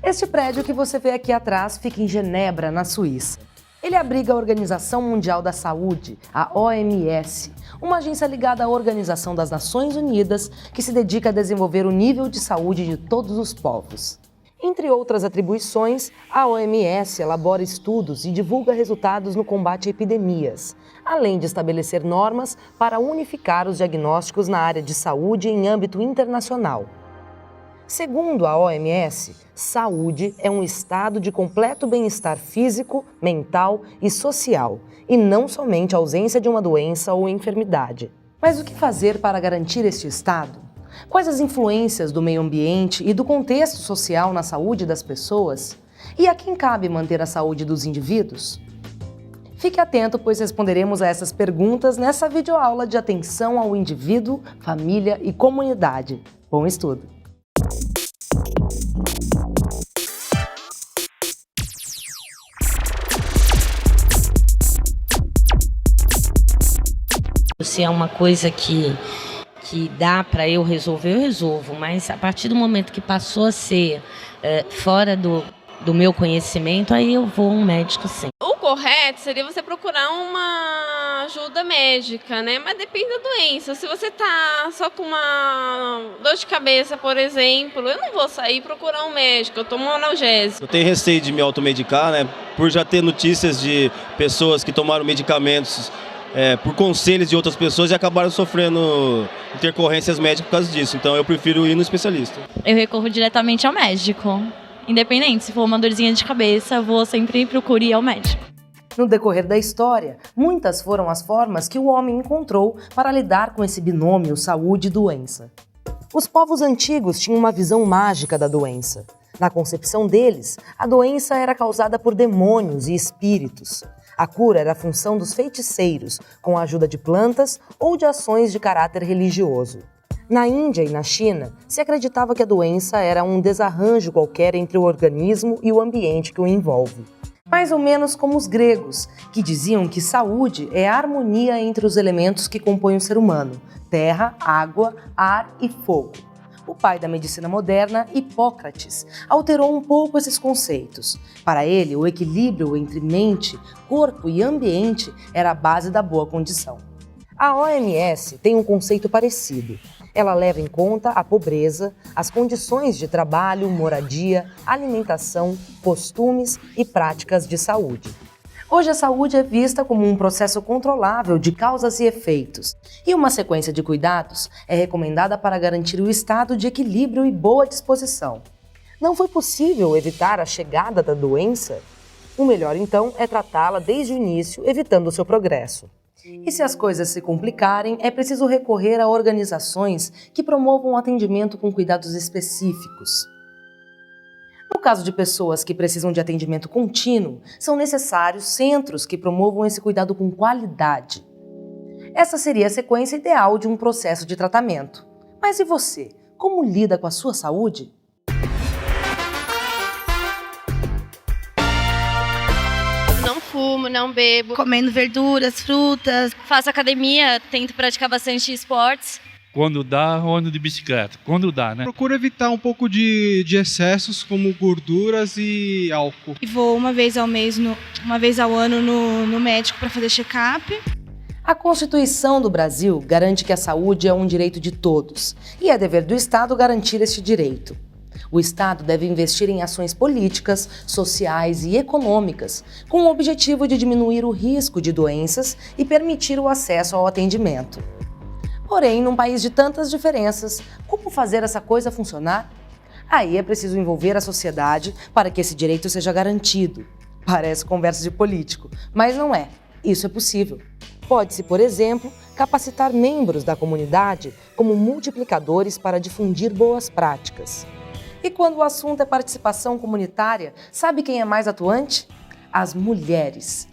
Este prédio que você vê aqui atrás fica em Genebra, na Suíça. Ele abriga a Organização Mundial da Saúde, a OMS, uma agência ligada à Organização das Nações Unidas que se dedica a desenvolver o nível de saúde de todos os povos. Entre outras atribuições, a OMS elabora estudos e divulga resultados no combate a epidemias, além de estabelecer normas para unificar os diagnósticos na área de saúde em âmbito internacional. Segundo a OMS, saúde é um estado de completo bem-estar físico, mental e social, e não somente a ausência de uma doença ou enfermidade. Mas o que fazer para garantir este estado? Quais as influências do meio ambiente e do contexto social na saúde das pessoas? E a quem cabe manter a saúde dos indivíduos? Fique atento, pois responderemos a essas perguntas nessa videoaula de atenção ao indivíduo, família e comunidade. Bom estudo! Se é uma coisa que dá para eu resolvo, mas a partir do momento que passou a ser fora do meu conhecimento, aí eu vou a um médico sim. O correto seria você procurar uma ajuda médica, né? Mas depende da doença. Se você tá só com uma dor de cabeça, por exemplo, eu não vou sair e procurar um médico, eu tomo um analgésico. Eu tenho receio de me automedicar, né? Por já ter notícias de pessoas que tomaram medicamentos por conselhos de outras pessoas e acabaram sofrendo intercorrências médicas por causa disso. Então eu prefiro ir no especialista. Eu recorro diretamente ao médico. Independente, se for uma dorzinha de cabeça, eu sempre procuro ir ao médico. No decorrer da história, muitas foram as formas que o homem encontrou para lidar com esse binômio saúde e doença. Os povos antigos tinham uma visão mágica da doença. Na concepção deles, a doença era causada por demônios e espíritos. A cura era a função dos feiticeiros, com a ajuda de plantas ou de ações de caráter religioso. Na Índia e na China, se acreditava que a doença era um desarranjo qualquer entre o organismo e o ambiente que o envolve. Mais ou menos como os gregos, que diziam que saúde é a harmonia entre os elementos que compõem o ser humano: terra, água, ar e fogo. O pai da medicina moderna, Hipócrates, alterou um pouco esses conceitos. Para ele, o equilíbrio entre mente, corpo e ambiente era a base da boa condição. A OMS tem um conceito parecido. Ela leva em conta a pobreza, as condições de trabalho, moradia, alimentação, costumes e práticas de saúde. Hoje a saúde é vista como um processo controlável de causas e efeitos, e uma sequência de cuidados é recomendada para garantir o estado de equilíbrio e boa disposição. Não foi possível evitar a chegada da doença? O melhor, então, é tratá-la desde o início, evitando o seu progresso. E se as coisas se complicarem, é preciso recorrer a organizações que promovam o atendimento com cuidados específicos. No caso de pessoas que precisam de atendimento contínuo, são necessários centros que promovam esse cuidado com qualidade. Essa seria a sequência ideal de um processo de tratamento. Mas e você? Como lida com a sua saúde? Não fumo, não bebo. Comendo verduras, frutas. Faço academia, tento praticar bastante esportes. Quando dá, eu ando de bicicleta. Quando dá, né? Procuro evitar um pouco de excessos, como gorduras e álcool. E vou uma vez ao ano no médico para fazer check-up. A Constituição do Brasil garante que a saúde é um direito de todos e é dever do Estado garantir este direito. O Estado deve investir em ações políticas, sociais e econômicas, com o objetivo de diminuir o risco de doenças e permitir o acesso ao atendimento. Porém, num país de tantas diferenças, como fazer essa coisa funcionar? Aí é preciso envolver a sociedade para que esse direito seja garantido. Parece conversa de político, mas não é. Isso é possível. Pode-se, por exemplo, capacitar membros da comunidade como multiplicadores para difundir boas práticas. E quando o assunto é participação comunitária, sabe quem é mais atuante? As mulheres.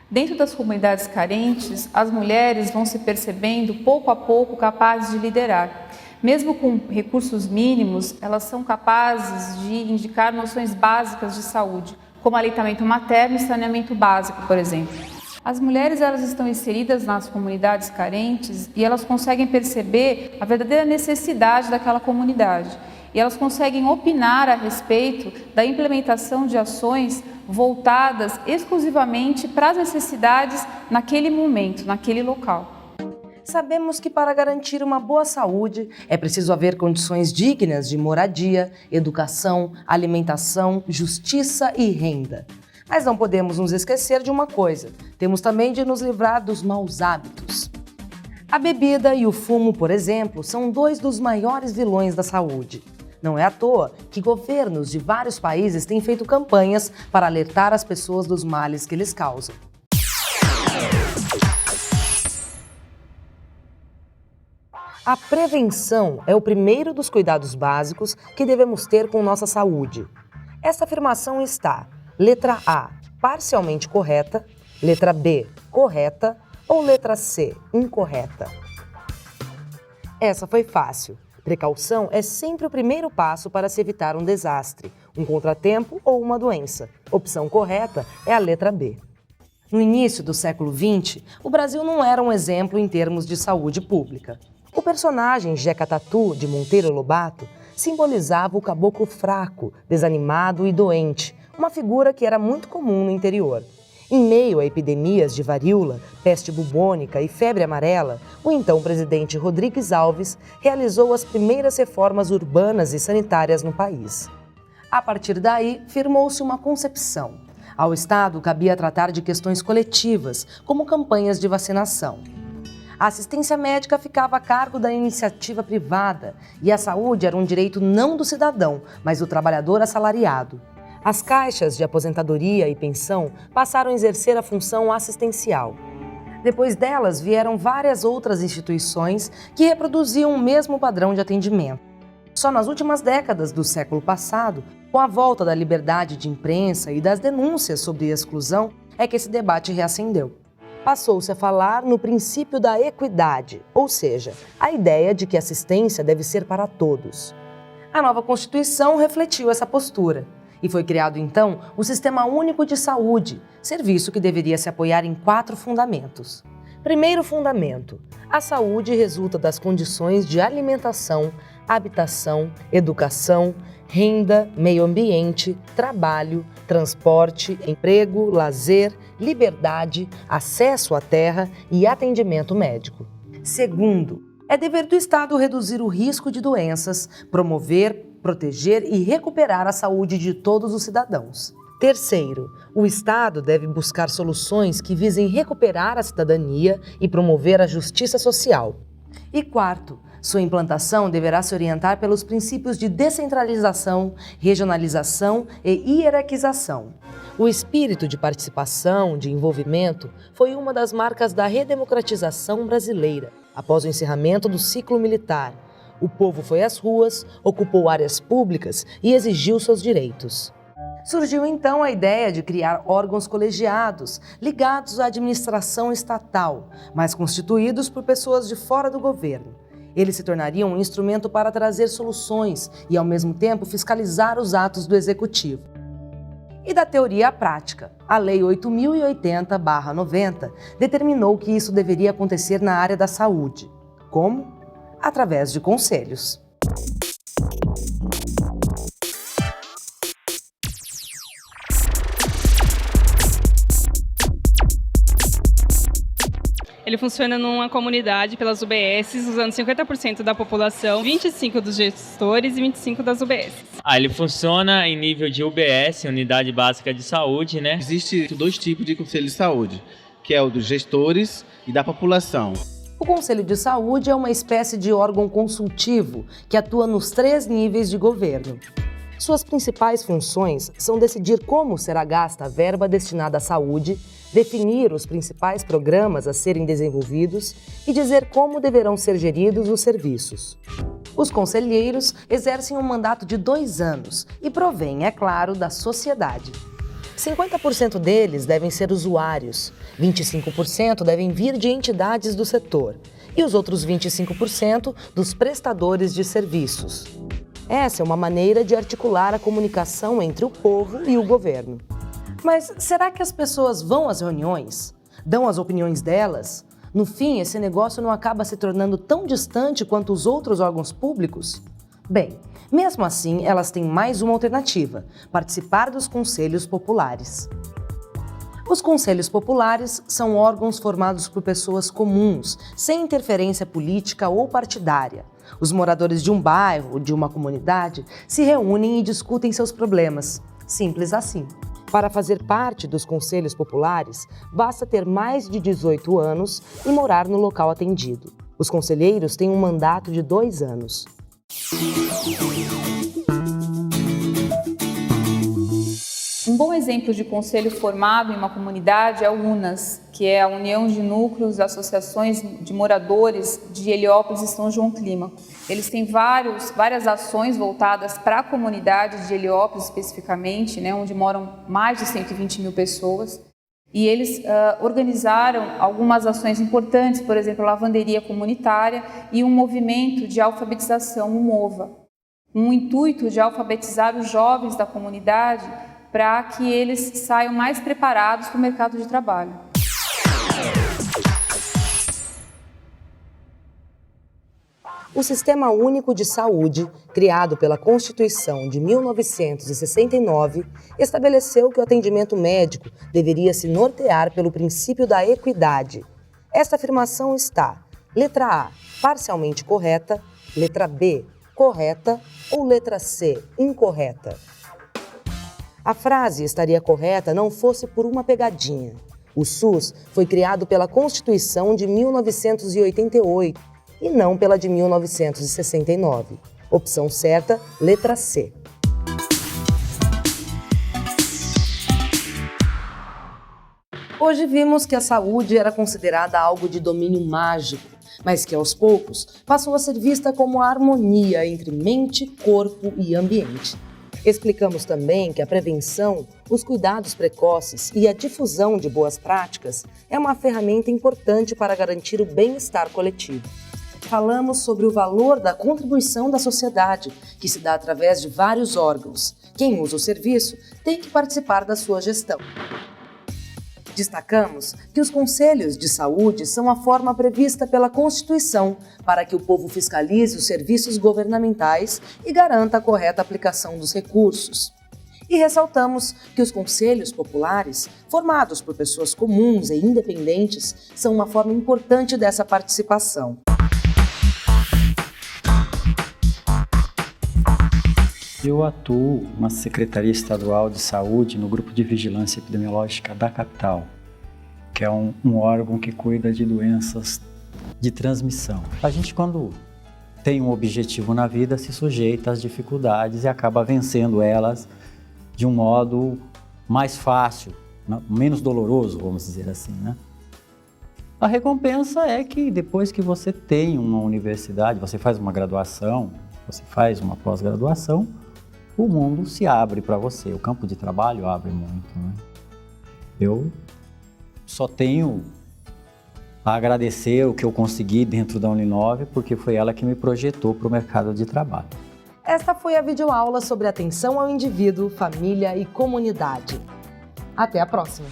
Dentro das comunidades carentes, as mulheres vão se percebendo pouco a pouco capazes de liderar. Mesmo com recursos mínimos, elas são capazes de indicar noções básicas de saúde, como aleitamento materno e saneamento básico, por exemplo. As mulheres elas estão inseridas nas comunidades carentes e elas conseguem perceber a verdadeira necessidade daquela comunidade. E elas conseguem opinar a respeito da implementação de ações voltadas exclusivamente para as necessidades naquele momento, naquele local. Sabemos que para garantir uma boa saúde é preciso haver condições dignas de moradia, educação, alimentação, justiça e renda. Mas não podemos nos esquecer de uma coisa, temos também de nos livrar dos maus hábitos. A bebida e o fumo, por exemplo, são dois dos maiores vilões da saúde. Não é à toa que governos de vários países têm feito campanhas para alertar as pessoas dos males que eles causam. A prevenção é o primeiro dos cuidados básicos que devemos ter com nossa saúde. Essa afirmação está: letra A, parcialmente correta, letra B, correta ou letra C, incorreta? Essa foi fácil. Precaução é sempre o primeiro passo para se evitar um desastre, um contratempo ou uma doença. Opção correta é a letra B. No início do século XX, o Brasil não era um exemplo em termos de saúde pública. O personagem Jeca Tatu, de Monteiro Lobato, simbolizava o caboclo fraco, desanimado e doente, uma figura que era muito comum no interior. Em meio a epidemias de varíola, peste bubônica e febre amarela, o então presidente Rodrigues Alves realizou as primeiras reformas urbanas e sanitárias no país. A partir daí, firmou-se uma concepção. Ao Estado cabia tratar de questões coletivas, como campanhas de vacinação. A assistência médica ficava a cargo da iniciativa privada e a saúde era um direito não do cidadão, mas do trabalhador assalariado. As caixas de aposentadoria e pensão passaram a exercer a função assistencial. Depois delas vieram várias outras instituições que reproduziam o mesmo padrão de atendimento. Só nas últimas décadas do século passado, com a volta da liberdade de imprensa e das denúncias sobre exclusão, é que esse debate reacendeu. Passou-se a falar no princípio da equidade, ou seja, a ideia de que a assistência deve ser para todos. A nova Constituição refletiu essa postura. E foi criado, então, o Sistema Único de Saúde, serviço que deveria se apoiar em 4 fundamentos. Primeiro fundamento: a saúde resulta das condições de alimentação, habitação, educação, renda, meio ambiente, trabalho, transporte, emprego, lazer, liberdade, acesso à terra e atendimento médico. Segundo, é dever do Estado reduzir o risco de doenças, promover, proteger e recuperar a saúde de todos os cidadãos. Terceiro, o Estado deve buscar soluções que visem recuperar a cidadania e promover a justiça social. E quarto, sua implantação deverá se orientar pelos princípios de descentralização, regionalização e hierarquização. O espírito de participação, de envolvimento, foi uma das marcas da redemocratização brasileira, após o encerramento do ciclo militar. O povo foi às ruas, ocupou áreas públicas e exigiu seus direitos. Surgiu então a ideia de criar órgãos colegiados, ligados à administração estatal, mas constituídos por pessoas de fora do governo. Eles se tornariam um instrumento para trazer soluções e, ao mesmo tempo, fiscalizar os atos do Executivo. E da teoria à prática, a Lei 8.080/90 determinou que isso deveria acontecer na área da saúde. Como? Através de conselhos. Ele funciona numa comunidade pelas UBSs, usando 50% da população, 25% dos gestores e 25% das UBSs. Ele funciona em nível de UBS, Unidade Básica de Saúde, né? Existem 2 tipos de conselho de saúde, que é o dos gestores e da população. O Conselho de Saúde é uma espécie de órgão consultivo que atua nos 3 níveis de governo. Suas principais funções são decidir como será gasta a verba destinada à saúde, definir os principais programas a serem desenvolvidos e dizer como deverão ser geridos os serviços. Os conselheiros exercem um mandato de 2 anos e provêm, é claro, da sociedade. 50% deles devem ser usuários, 25% devem vir de entidades do setor e os outros 25% dos prestadores de serviços. Essa é uma maneira de articular a comunicação entre o povo e o governo. Mas será que as pessoas vão às reuniões? dão as opiniões delas. No fim, esse negócio não acaba se tornando tão distante quanto os outros órgãos públicos? Bem, mesmo assim, elas têm mais uma alternativa: participar dos conselhos populares. Os conselhos populares são órgãos formados por pessoas comuns, sem interferência política ou partidária. Os moradores de um bairro ou de uma comunidade se reúnem e discutem seus problemas. Simples assim. Para fazer parte dos conselhos populares, basta ter mais de 18 anos e morar no local atendido. Os conselheiros têm um mandato de 2 anos. Um bom exemplo de conselho formado em uma comunidade é o UNAS, que é a União de Núcleos, Associações de Moradores de Heliópolis e São João Clímaco. Eles têm várias ações voltadas para a comunidade de Heliópolis especificamente, né, onde moram mais de 120 mil pessoas. E eles organizaram algumas ações importantes, por exemplo, a lavanderia comunitária e um movimento de alfabetização, o MOVA. Um intuito de alfabetizar os jovens da comunidade para que eles saiam mais preparados para o mercado de trabalho. O Sistema Único de Saúde, criado pela Constituição de 1969, estabeleceu que o atendimento médico deveria se nortear pelo princípio da equidade. Esta afirmação está: letra A, parcialmente correta, letra B, correta ou letra C, incorreta. A frase estaria correta não fosse por uma pegadinha. O SUS foi criado pela Constituição de 1988 e não pela de 1969. Opção certa, letra C. Hoje vimos que a saúde era considerada algo de domínio mágico, mas que aos poucos passou a ser vista como a harmonia entre mente, corpo e ambiente. Explicamos também que a prevenção, os cuidados precoces e a difusão de boas práticas é uma ferramenta importante para garantir o bem-estar coletivo. Falamos sobre o valor da contribuição da sociedade, que se dá através de vários órgãos. Quem usa o serviço tem que participar da sua gestão. Destacamos que os conselhos de saúde são a forma prevista pela Constituição para que o povo fiscalize os serviços governamentais e garanta a correta aplicação dos recursos. E ressaltamos que os conselhos populares, formados por pessoas comuns e independentes, são uma forma importante dessa participação. Eu atuo na Secretaria Estadual de Saúde no Grupo de Vigilância Epidemiológica da capital, que é um órgão que cuida de doenças de transmissão. A gente, quando tem um objetivo na vida, se sujeita às dificuldades e acaba vencendo elas de um modo mais fácil, menos doloroso, vamos dizer assim, né? A recompensa é que depois que você tem uma universidade, você faz uma graduação, você faz uma pós-graduação, o mundo se abre para você, o campo de trabalho abre muito, né? Eu só tenho a agradecer o que eu consegui dentro da Uninove, porque foi ela que me projetou para o mercado de trabalho. Esta foi a videoaula sobre atenção ao indivíduo, família e comunidade. Até a próxima!